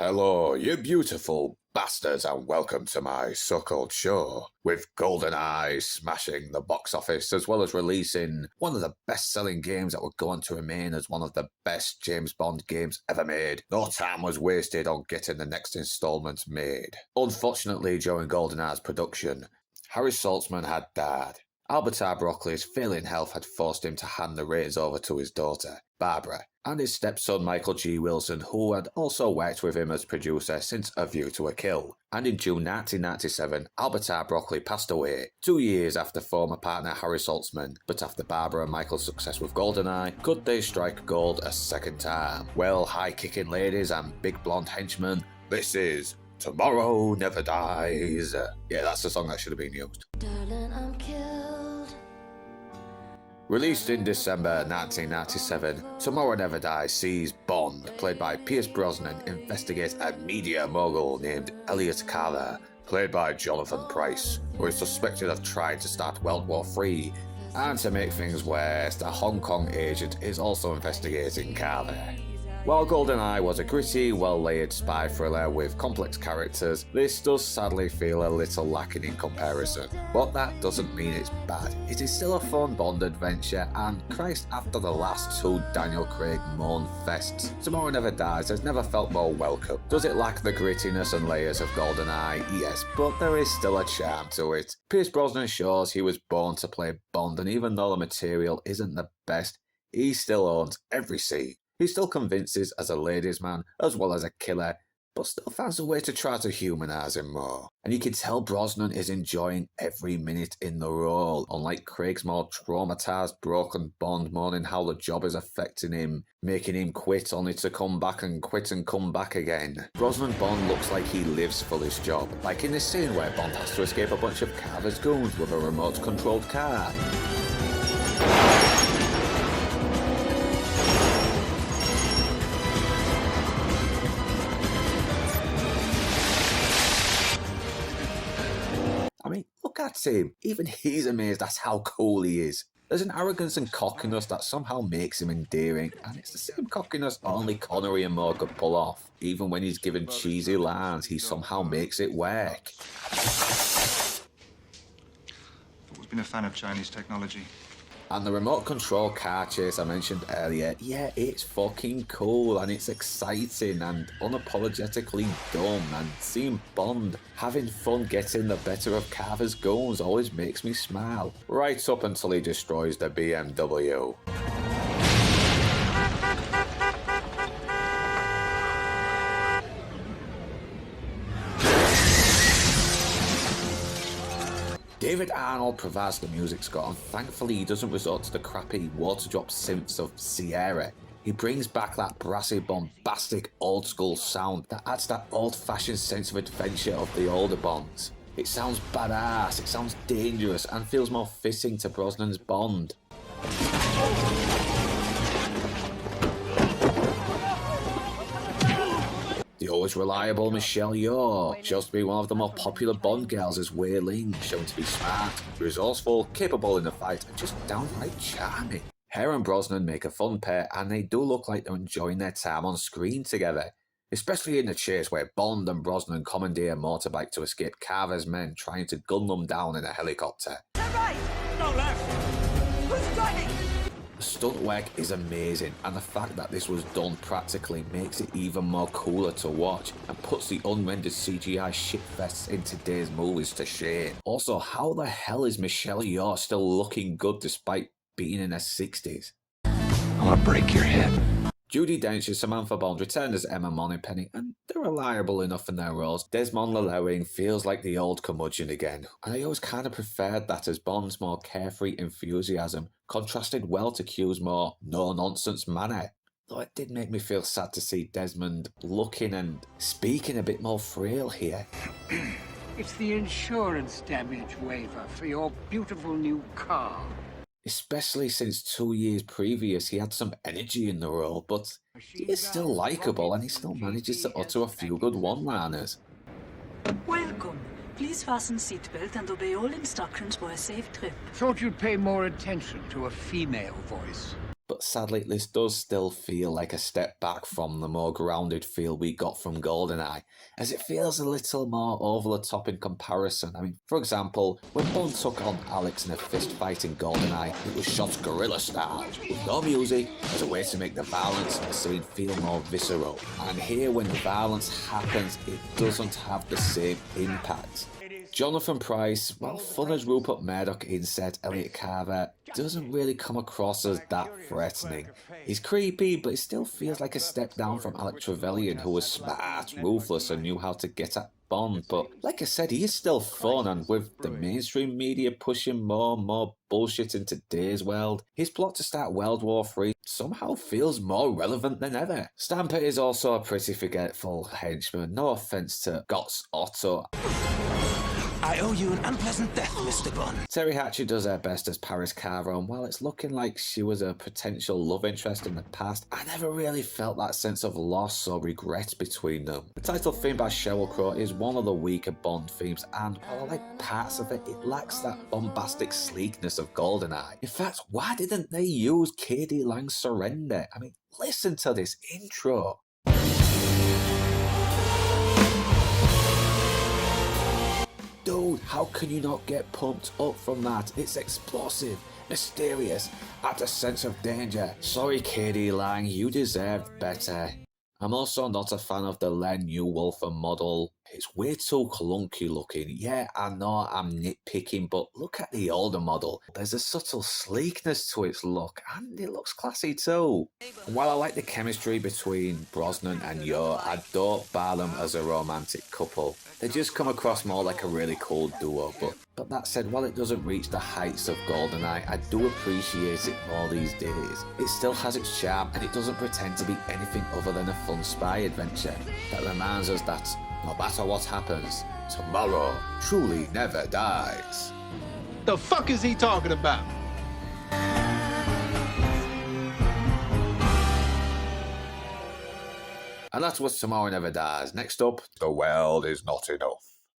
Hello, you beautiful bastards, and welcome to my so-called show. With GoldenEye smashing the box office, as well as releasing one of the best-selling games that would go on to remain as one of the best James Bond games ever made, no time was wasted on getting the next installment made. Unfortunately, during GoldenEye's production, Harry Saltzman had died. Albert R. Broccoli's failing health had forced him to hand the reins over to his daughter, Barbara, and his stepson Michael G. Wilson, who had also worked with him as producer since A View to a Kill. And in June 1997, Albert R. Broccoli passed away, 2 years after former partner Harry Saltzman. But after Barbara and Michael's success with GoldenEye, could they strike gold a second time? Well, high-kicking ladies and big blonde henchmen, this is Tomorrow Never Dies. Yeah, that's the song that should have been used. Darling, I'm killed. Released in December 1997, Tomorrow Never Dies sees Bond, played by Pierce Brosnan, investigate a media mogul named Elliot Carver, played by Jonathan Pryce, who is suspected of trying to start World War III, and to make things worse, a Hong Kong agent is also investigating Carver. While GoldenEye was a gritty, well-layered spy thriller with complex characters, this does sadly feel a little lacking in comparison. But that doesn't mean it's bad. It is still a fun Bond adventure, and Christ, after the last two Daniel Craig moan fests, Tomorrow Never Dies has never felt more welcome. Does it lack the grittiness and layers of GoldenEye? Yes, but there is still a charm to it. Pierce Brosnan shows he was born to play Bond, and even though the material isn't the best, he still owns every scene. He still convinces as a ladies' man, as well as a killer, but still finds a way to try to humanise him more. And you can tell Brosnan is enjoying every minute in the role, unlike Craig's more traumatised, broken Bond moaning how the job is affecting him, making him quit only to come back and quit and come back again. Brosnan Bond looks like he lives for this job, like in this scene where Bond has to escape a bunch of Carver's goons with a remote-controlled car. Look at him, even he's amazed at how cool he is. There's an arrogance and cockiness that somehow makes him endearing, and it's the same cockiness only Connery and Moore could pull off. Even when he's given cheesy lines, he somehow makes it work. I've always been a fan of Chinese technology. And the remote control car chase I mentioned earlier, yeah, it's fucking cool and it's exciting and unapologetically dumb, and seeing Bond having fun getting the better of Carver's goons always makes me smile. Right up until he destroys the BMW. David Arnold provides the music score, and thankfully he doesn't resort to the crappy water-drop synths of Sierra. He brings back that brassy, bombastic, old-school sound that adds that old-fashioned sense of adventure of the older Bonds. It sounds badass, it sounds dangerous, and feels more fitting to Brosnan's Bond. The always reliable Michelle Yeoh shows to be one of the more popular Bond girls as Wei Ling, shown to be smart, resourceful, capable in the fight, and just downright charming. Her and Brosnan make a fun pair, and they do look like they're enjoying their time on screen together. Especially in the chase where Bond and Brosnan commandeer a motorbike to escape Carver's men trying to gun them down in a helicopter. Turn right! No left! Who's driving? The stunt work is amazing, and the fact that this was done practically makes it even more cooler to watch and puts the unrendered CGI shitfests in today's movies to shame. Also, how the hell is Michelle Yeoh still looking good despite being in her 60s? I want to break your head. Judi Dench and Samantha Bond return as Emma Moneypenny, and they're reliable enough in their roles. Desmond Llewellyn feels like the old curmudgeon again, and I always kind of preferred that, as Bond's more carefree enthusiasm contrasted well to Q's more no-nonsense manner. Though it did make me feel sad to see Desmond looking and speaking a bit more frail here. It's the insurance damage waiver for your beautiful new car. Especially since 2 years previous he had some energy in the role, but he is still likeable and he still manages to utter a few good one-liners. Welcome. Please fasten seatbelt and obey all instructions for a safe trip. Thought you'd pay more attention to a female voice. but sadly this does still feel like a step back from the more grounded feel we got from GoldenEye, as it feels a little more over the top in comparison. I mean, for example, when Bond took on Alex in a fist fight in GoldenEye, it was shot guerrilla style, with no music, as a way to make the violence in the scene feel more visceral. And here, when the violence happens, it doesn't have the same impact. Jonathan Pryce, while fun as Rupert Murdoch insert Elliot Carver, doesn't really come across as that threatening. He's creepy, but it still feels like a step down from Alec Trevelyan, who was smart, ruthless, and knew how to get at Bond. But like I said, he is still fun, and with the mainstream media pushing more and more bullshit in today's world, his plot to start World War III somehow feels more relevant than ever. Stamper is also a pretty forgetful henchman, no offense to Gotts Otto. I owe you an unpleasant death, Mr. Bond. Terry Hatcher does her best as Paris Carver, and while it's looking like she was a potential love interest in the past, I never really felt that sense of loss or regret between them. The title theme by Sheryl Crow is one of the weaker Bond themes, and while I like parts of it, it lacks that bombastic sleekness of GoldenEye. In fact, why didn't they use K.D. Lang's Surrender? I mean, listen to this intro. Dude, how can you not get pumped up from that? It's explosive, mysterious, adds a sense of danger. Sorry, K.D. Lang, you deserved better. I'm also not a fan of the Len New Wolff model. It's way too clunky looking. Yeah, I know I'm nitpicking, but look at the older model. There's a subtle sleekness to its look, and it looks classy too. And while I like the chemistry between Brosnan and Yo, I don't bar them as a romantic couple. They just come across more like a really cool duo, but that said, while it doesn't reach the heights of GoldenEye, I do appreciate it more these days. It still has its charm, and it doesn't pretend to be anything other than a fun spy adventure that reminds us that no matter what happens, tomorrow truly never dies. The fuck is he talking about? And that's what Tomorrow Never Dies. Next up, The World Is Not Enough.